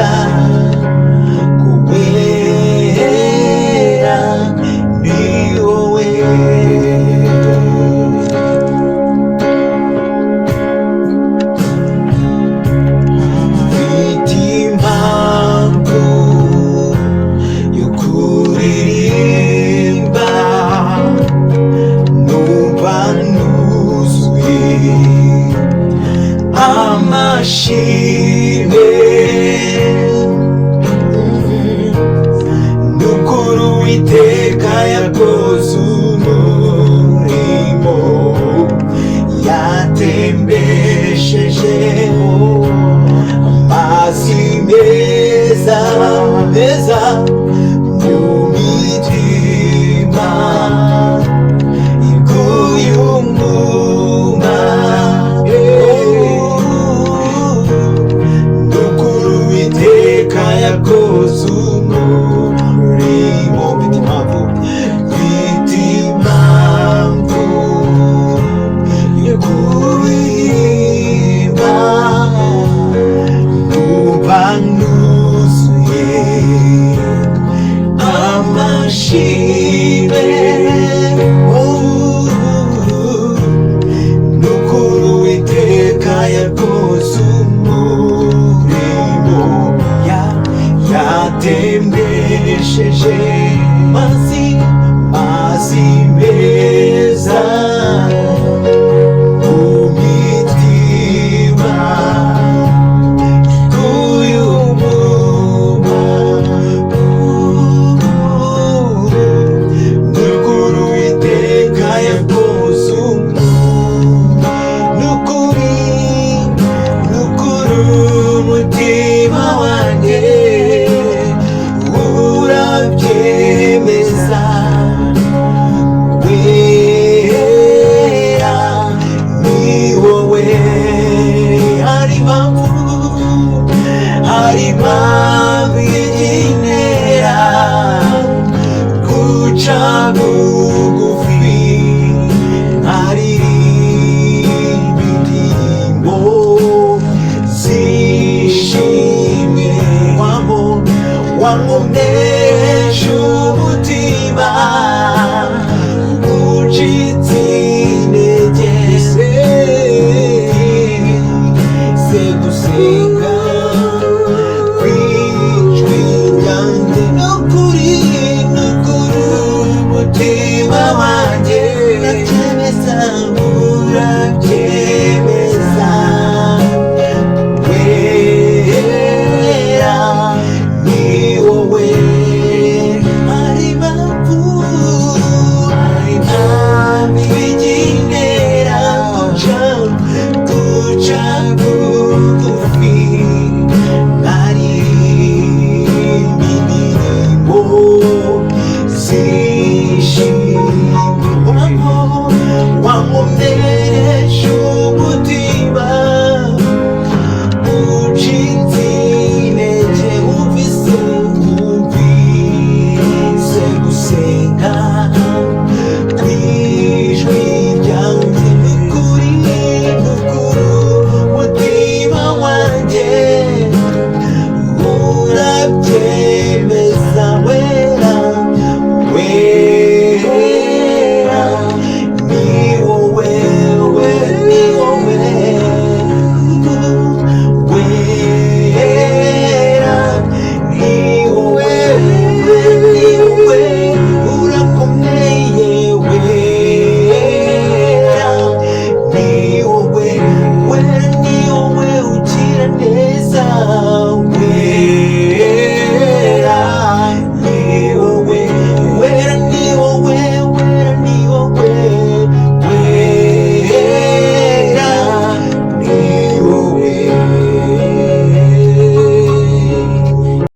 neza kuwera ni wowe. Mfite impamvu yo kuririmba, numva nuzuye amashimwe, n'ukuri Uwiteka yakoze umurimo, yatembeshejeho amazi meza meza mu mitima iguye umwuma. N'ukuri Uwiteka yakoze umurimo, mfite impamvu yo kuririmba, numva nuzuye amashimwe, n'ukuri Uwiteka yakoze umurimo, yatembesheje mazi meza mu mitima iguye umwuma. N'ukuri Uwiteka yakoze umurimo, n'ukuri umutima wanjye urabyemeza, wera ni wowe. Hari impamvu intera guca bugufi, nkaririmba indirimbo zishimwe, wankomeye